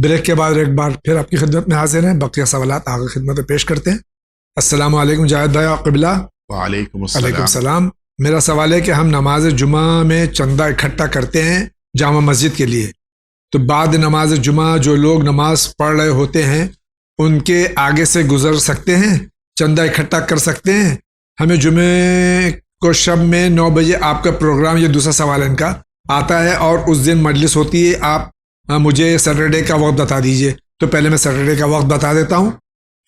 Break کے بعد ایک بار پھر آپ کی خدمت میں حاضر ہیں، بقیہ سوالات آگے خدمت میں پیش کرتے ہیں۔ السلام علیکم جاوید بھائی اور قبلہ۔ وعلیکم السلام۔ وعلیکم السلام۔ میرا سوال ہے کہ ہم نماز جمعہ میں چندہ اکٹھا کرتے ہیں جامع مسجد کے لیے، تو بعد نماز جمعہ جو لوگ نماز پڑھ رہے ہوتے ہیں ان کے آگے سے گزر سکتے ہیں، چندہ اکٹھا کر سکتے ہیں؟ ہمیں جمعے کو شب میں 9 بجے آپ کا پروگرام، یہ دوسرا سوال ہے ان کا، آتا ہے اور اس دن مجلس ہوتی ہے، آپ مجھے سیٹرڈے کا وقت بتا دیجئے۔ تو پہلے میں سیٹرڈے کا وقت بتا دیتا ہوں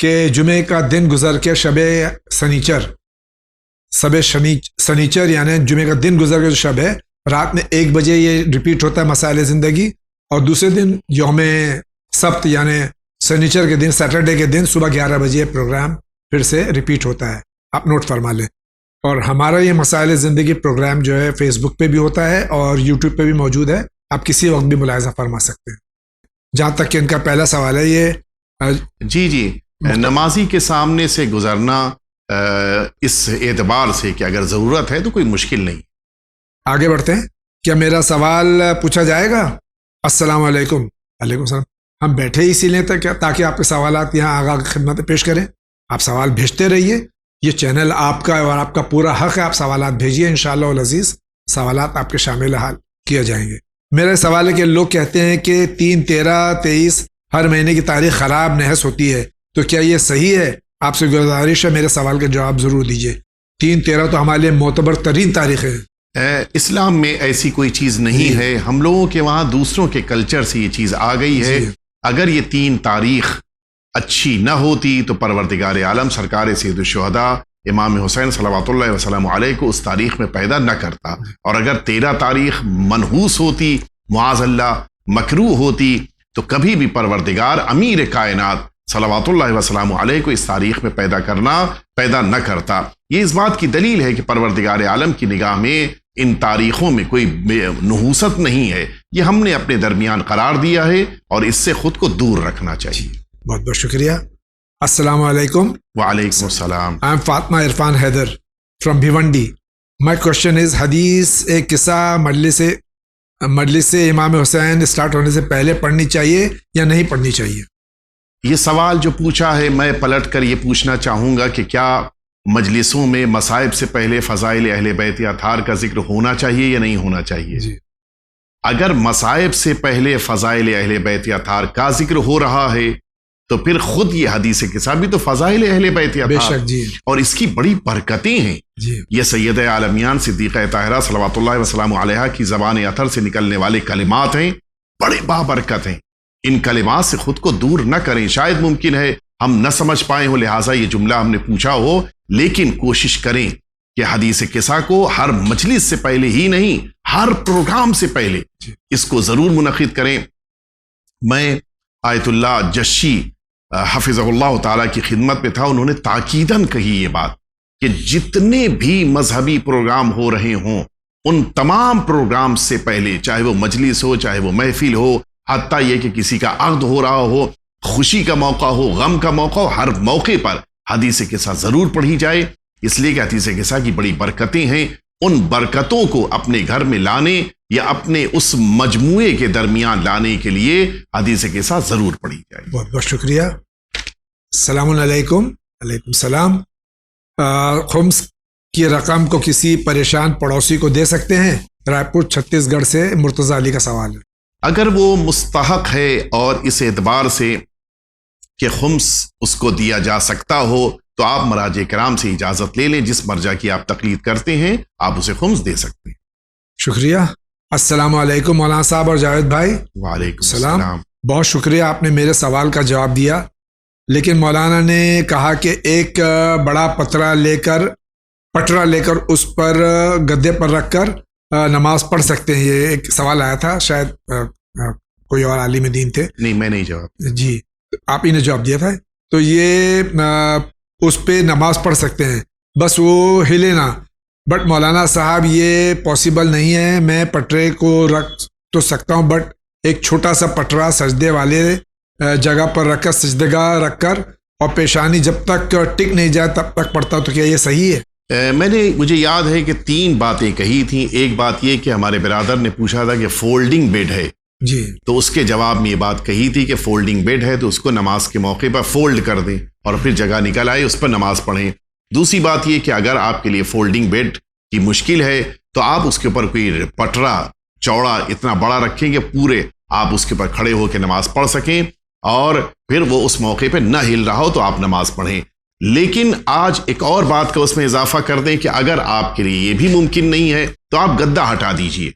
کہ جمعے کا دن گزر کے شب سنیچر یعنی جمعے کا دن گزر کے جو شب ہے، رات میں 1 بجے یہ ریپیٹ ہوتا ہے مسائل زندگی، اور دوسرے دن یوم سبت یعنی سنیچر کے دن، سیٹرڈے کے دن صبح 11 بجے پروگرام پھر سے ریپیٹ ہوتا ہے، آپ نوٹ فرما لیں۔ اور ہمارا یہ مسائل زندگی پروگرام جو ہے فیس بک پہ بھی ہوتا ہے اور یوٹیوب پہ بھی موجود ہے، آپ کسی وقت بھی ملاحظہ فرما سکتے ہیں۔ جہاں تک کہ ان کا پہلا سوال ہے یہ جی نمازی کے سامنے سے گزرنا اس اعتبار سے کہ اگر ضرورت ہے تو کوئی مشکل نہیں۔ آگے بڑھتے ہیں، کیا میرا سوال پوچھا جائے گا؟ السلام علیکم۔ وعلیکم السلام۔ ہم بیٹھے اسی لیے تاکہ آپ کے سوالات یہاں آگاہ خدمت پیش کریں۔ آپ سوال بھیجتے رہیے، یہ چینل آپ کا ہے اور آپ کا پورا حق ہے، آپ سوالات بھیجیے، انشاءاللہ العزیز سوالات آپ کے شامل حال کیے جائیں گے۔ میرا سوال ہے کہ لوگ کہتے ہیں کہ 3، 13، 23 ہر مہینے کی تاریخ خراب نحس ہوتی ہے، تو کیا یہ صحیح ہے؟ آپ سے گزارش ہے میرے سوال کا جواب ضرور دیجیے۔ 3، 13 تو ہمارے لیے معتبر ترین تاریخ ہے۔ اسلام میں ایسی کوئی چیز نہیں ہے، ہم لوگوں کے وہاں دوسروں کے کلچر سے یہ چیز آ گئی ہے۔ اگر یہ 3 تاریخ اچھی نہ ہوتی تو پروردگار عالم سرکار سید الشہداء امام حسین صلوات اللہ وسلم علیہ کو اس تاریخ میں پیدا نہ کرتا، اور اگر 13 تاریخ منحوس ہوتی، معاذ اللہ مکروہ ہوتی، تو کبھی بھی پروردگار امیر کائنات صلوات اللہ وسلم علیہ کو اس تاریخ میں پیدا نہ کرتا۔ یہ اس بات کی دلیل ہے کہ پروردگار عالم کی نگاہ میں ان تاریخوں میں کوئی نحوست نہیں ہے، یہ ہم نے اپنے درمیان قرار دیا ہے اور اس سے خود کو دور رکھنا چاہیے۔ بہت بہت شکریہ۔ السلام علیکم۔ وعلیکم السلام۔ I am Fatma Irfan Haider from Bhiwandi. My question is حدیث ایک قصہ مجلس سے امام حسین اسٹارٹ ہونے سے پہلے پڑھنی چاہیے یا نہیں پڑھنی چاہیے؟ یہ سوال جو پوچھا ہے میں پلٹ کر یہ پوچھنا چاہوں گا کہ کیا مجلسوں میں مصائب سے پہلے فضائل اہل بیت اطہار کا ذکر ہونا چاہیے یا نہیں ہونا چاہیے؟ جی۔ اگر مصائب سے پہلے فضائل اہل بیت اطہار کا ذکر ہو رہا ہے تو پھر خود یہ حدیث کے ساتھ بھی تو فضائل اہل بیت بے اطہار، شک جی، اور اس کی بڑی برکتیں ہیں۔ جی یہ سید عالمیان صدیقہ طاہرہ صلوات اللہ وسلم علیہا کی زبان اطہر سے نکلنے والے کلمات ہیں، بڑے بابرکت ہیں۔ ان کلمات سے خود کو دور نہ کریں۔ شاید ممکن ہے ہم نہ سمجھ پائیں ہو، لہٰذا یہ جملہ ہم نے پوچھا ہو، لیکن کوشش کریں کہ حدیث قصہ کو ہر مجلس سے پہلے ہی نہیں، ہر پروگرام سے پہلے اس کو ضرور منعقد کریں۔ میں آیت اللہ جشی حفظہ اللہ تعالیٰ کی خدمت میں تھا، انہوں نے تاکیداً کہی یہ بات کہ جتنے بھی مذہبی پروگرام ہو رہے ہوں ان تمام پروگرام سے پہلے، چاہے وہ مجلس ہو، چاہے وہ محفل ہو، حتیٰ یہ کہ کسی کا عقد ہو رہا ہو، خوشی کا موقع ہو، غم کا موقع ہو، ہر موقع پر حدیث قصہ ضرور پڑھی جائے، اس لیے کہ حدیث قصہ کی بڑی برکتیں ہیں۔ ان برکتوں کو اپنے گھر میں لانے یا اپنے اس مجموعے کے درمیان لانے کے لیے حدیث قصہ ضرور پڑھی جائے۔ بہت بہت شکریہ۔ السلام علیکم۔ وعلیکم السلام۔ خمس کی رقم کو کسی پریشان پڑوسی کو دے سکتے ہیں؟ رائے پور چھتیس گڑھ سے مرتضی علی کا سوال ہے۔ اگر وہ مستحق ہے اور اس اعتبار سے کہ خمس اس کو دیا جا سکتا ہو تو آپ مراجع کرام سے اجازت لے لیں، جس مرجع کی آپ تقلید کرتے ہیں آپ اسے خمس دے سکتے ہیں۔ شکریہ۔ السلام علیکم مولانا صاحب اور جاوید بھائی۔ وعلیکم السلام۔ بہت شکریہ، آپ نے میرے سوال کا جواب دیا، لیکن مولانا نے کہا کہ ایک بڑا پٹرا لے کر اس پر گدے پر رکھ کر نماز پڑھ سکتے ہیں؟ یہ ایک سوال آیا تھا، شاید کوئی اور عالم دین تھے۔ نہیں، میں نہیں جواب جی، آپ ہی نے جواب دیا تھا۔ تو یہ اس پہ نماز پڑھ سکتے ہیں، بس وہ ہلے نہ۔ بٹ مولانا صاحب یہ پاسبل نہیں ہے، میں پٹرے کو رکھ تو سکتا ہوں، بٹ ایک چھوٹا سا پٹرا سجدے والے جگہ پر رکھ کر، سجدگاہ رکھ کر، اور پیشانی جب تک ٹک نہیں جائے تب تک پڑھتا ہوں، تو کیا یہ صحیح ہے؟ مجھے یاد ہے کہ 3 باتیں کہی تھیں۔ ایک بات یہ کہ ہمارے برادر نے پوچھا تھا کہ فولڈنگ بیڈ ہے، جی تو اس کے جواب میں یہ بات کہی تھی کہ فولڈنگ بیڈ ہے تو اس کو نماز کے موقع پر فولڈ کر دیں اور پھر جگہ نکل آئے اس پر نماز پڑھیں. دوسری بات یہ کہ اگر آپ کے لیے فولڈنگ بیڈ کی مشکل ہے تو آپ اس کے اوپر کوئی پٹرا چوڑا اتنا بڑا رکھیں کہ پورے آپ اس کے اوپر کھڑے ہو کے نماز پڑھ سکیں اور پھر وہ اس موقع پہ نہ ہل رہا ہو تو آپ نماز پڑھیں. لیکن آج ایک اور بات کا اس میں اضافہ کر دیں کہ اگر آپ کے لیے یہ بھی ممکن نہیں ہے تو آپ گدا ہٹا دیجئے.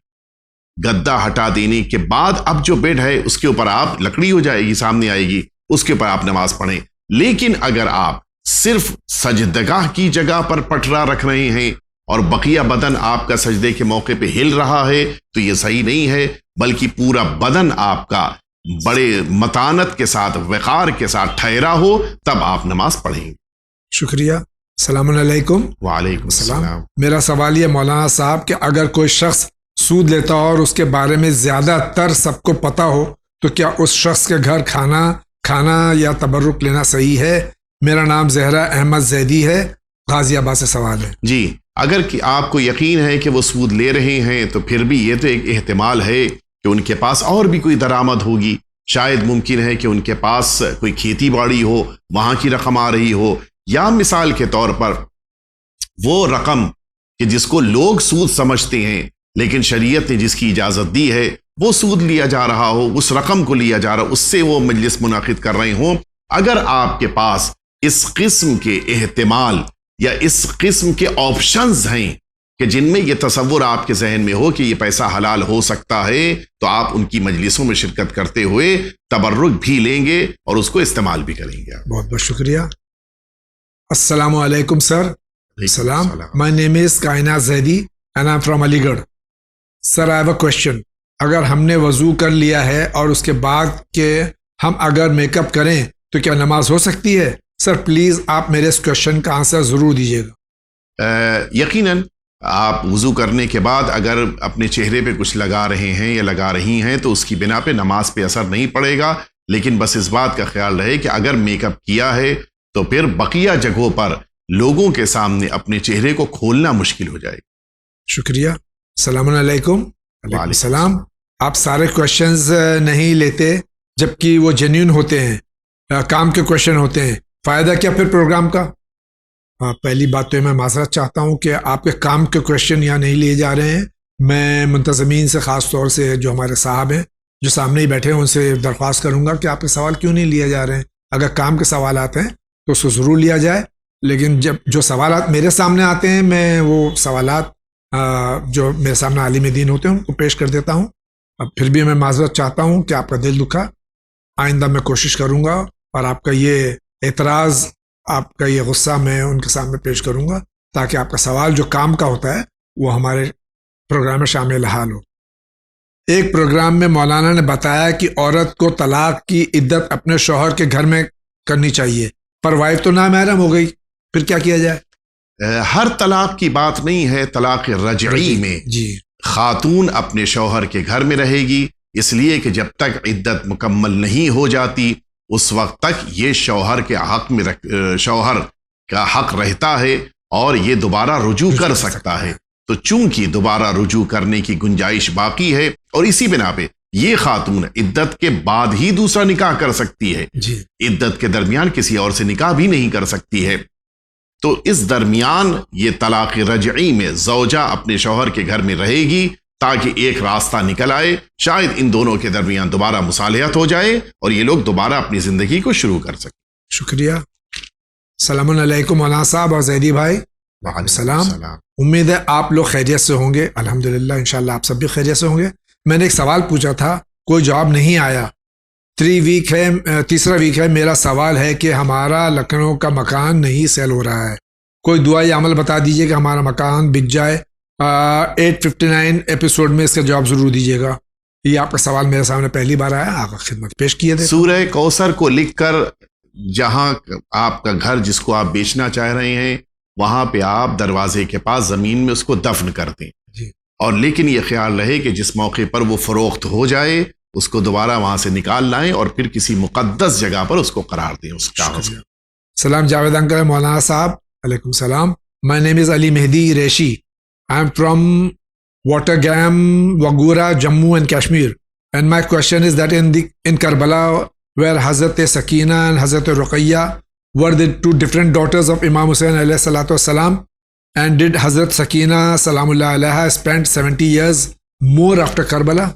گدا ہٹا دینے کے بعد اب جو بیڈ ہے اس کے اوپر آپ لکڑی ہو جائے گی سامنے آئے گی اس کے اوپر آپ نماز پڑھیں. لیکن اگر آپ صرف سجدگاہ کی جگہ پر پٹرا رکھ رہے ہیں اور بقیہ بدن آپ کا سجدے کے موقع پہ ہل رہا ہے تو یہ صحیح نہیں ہے, بلکہ پورا بدن آپ کا بڑے متانت کے ساتھ وقار کے ساتھ ٹھہرا ہو تب آپ نماز پڑھیں. شکریہ. السلام علیکم. وعلیکم السلام. میرا سوال یہ مولانا صاحب کہ اگر کوئی شخص سود لیتا ہو اور اس کے بارے میں زیادہ تر سب کو پتا ہو تو کیا اس شخص کے گھر کھانا یا تبرک لینا صحیح ہے؟ میرا نام زہرا احمد زیدی ہے, غازی آباد سے سوال ہے. جی اگر کہ آپ کو یقین ہے کہ وہ سود لے رہے ہیں تو پھر بھی یہ تو ایک احتمال ہے کہ ان کے پاس اور بھی کوئی درآمد ہوگی. شاید ممکن ہے کہ ان کے پاس کوئی کھیتی باڑی ہو, وہاں کی رقم آ رہی ہو, یا مثال کے طور پر وہ رقم کہ جس کو لوگ سود سمجھتے ہیں لیکن شریعت نے جس کی اجازت دی ہے وہ سود لیا جا رہا ہو, اس رقم کو لیا جا رہا ہو, اس سے وہ مجلس منعقد کر رہے ہوں. اگر آپ کے پاس اس قسم کے احتمال یا اس قسم کے آپشنز ہیں کہ جن میں یہ تصور آپ کے ذہن میں ہو کہ یہ پیسہ حلال ہو سکتا ہے تو آپ ان کی مجلسوں میں شرکت کرتے ہوئے تبرک بھی لیں گے اور اس کو استعمال بھی کریں گے. بہت بہت شکریہ. السلام علیکم سر. السلام. My name is کائنات زیدی and I'm from علی گڑھ. Sir, I have a question. اگر ہم نے وضو کر لیا ہے اور اس کے بعد کہ ہم اگر میک اپ کریں تو کیا نماز ہو سکتی ہے؟ سر پلیز آپ میرے اس کوشچن کا آنسر ضرور دیجیے گا. یقیناً آپ وضو کرنے کے بعد اگر اپنے چہرے پہ کچھ لگا رہے ہیں یا لگا رہی ہیں تو اس کی بنا پہ نماز پہ اثر نہیں پڑے گا, لیکن بس اس بات کا خیال رہے کہ اگر میک اپ کیا ہے تو پھر بقیہ جگہوں پر لوگوں کے سامنے اپنے چہرے کو کھولنا مشکل ہو جائے گا. شکریہ. السلام علیکم. وعلیکم السلام. آپ سارے کوشچنز نہیں لیتے جبکہ وہ جینیون ہوتے ہیں, کام کے کوشچن ہوتے ہیں, فائدہ کیا پھر پروگرام کا؟ پہلی بات تو میں معذرت چاہتا ہوں کہ آپ کے کام کے کوشچن یہاں نہیں لیے جا رہے ہیں. میں منتظمین سے خاص طور سے جو ہمارے صاحب ہیں جو سامنے ہی بیٹھے ہیں ان سے درخواست کروں گا کہ آپ کے سوال کیوں نہیں لیے جا رہے ہیں. اگر کام کے سوالات ہیں تو اس کو ضرور لیا جائے, لیکن جب جو سوالات میرے سامنے آتے ہیں میں وہ سوالات جو میرے سامنے عالم دین ہوتے ہیں ان کو پیش کر دیتا ہوں. اب پھر بھی میں معذرت چاہتا ہوں کہ آپ کا دل دکھا. آئندہ میں کوشش کروں گا اور آپ کا یہ اعتراض, آپ کا یہ غصہ میں ان کے سامنے پیش کروں گا تاکہ آپ کا سوال جو کام کا ہوتا ہے وہ ہمارے پروگرام میں شامل حال ہو. ایک پروگرام میں مولانا نے بتایا کہ عورت کو طلاق کی عدت اپنے شوہر کے گھر میں کرنی چاہیے, پر وائف تو نامحرم ہو گئی, پھر کیا کیا جائے؟ ہر طلاق کی بات نہیں ہے. طلاق رجعی میں جی خاتون اپنے شوہر کے گھر میں رہے گی, اس لیے کہ جب تک عدت مکمل نہیں ہو جاتی اس وقت تک یہ شوہر کے حق میں شوہر کا حق رہتا ہے اور یہ دوبارہ رجوع کر سکتا ہے. تو چونکہ دوبارہ رجوع کرنے کی گنجائش باقی ہے اور اسی بنا پہ یہ خاتون عدت کے بعد ہی دوسرا نکاح کر سکتی ہے, عدت کے درمیان کسی اور سے نکاح بھی نہیں کر سکتی ہے. تو اس درمیان یہ طلاق رجعی میں زوجہ اپنے شوہر کے گھر میں رہے گی تاکہ ایک راستہ نکل آئے, شاید ان دونوں کے درمیان دوبارہ مصالحت ہو جائے اور یہ لوگ دوبارہ اپنی زندگی کو شروع کر سکیں. شکریہ. السلام علیکم مولانا صاحب اور زیدی بھائی. وعلیکم السلام. امید ہے آپ لوگ خیریت سے ہوں گے. الحمدللہ انشاءاللہ آپ سب بھی خیریت سے ہوں گے. میں نے ایک سوال پوچھا تھا, کوئی جواب نہیں آیا. 3 ویک ہے, تیسرا ویک ہے. میرا سوال ہے کہ ہمارا لکھنؤ کا مکان نہیں سیل ہو رہا ہے, کوئی دعائی عمل بتا دیجئے کہ ہمارا مکان بک جائے. 859 ایپیسوڈ میں اس کا جواب ضرور دیجیے گا. یہ آپ کا سوال میرے سامنے پہلی بار آیا, آپ خدمت پیش کیے تھے. سورہ کوثر کو لکھ کر جہاں آپ کا گھر جس کو آپ بیچنا چاہ رہے ہیں وہاں پہ آپ دروازے کے پاس زمین میں اس کو دفن کر دیں جی. اور لیکن یہ خیال رہے کہ جس موقع پر وہ فروخت ہو جائے اس کو دوبارہ وہاں سے نکال لائیں اور پھر کسی مقدس جگہ پر اس کو قرار دیں. اس کاغذ. سلام جاوید انکل. مولانا صاحب علیکم السلام. مائی نیم از علی مہدی Reshi. I am from Watergam, Wagura, Jammu and Kashmir. And my question is that in Karbala, where Hazrat Sakina and Hazrat Ruqayya were the two different daughters of Imam Hussain alayhi salatu wasalam, and did Hazrat Sakina salamullah alaiha spend 70 years more after Karbala?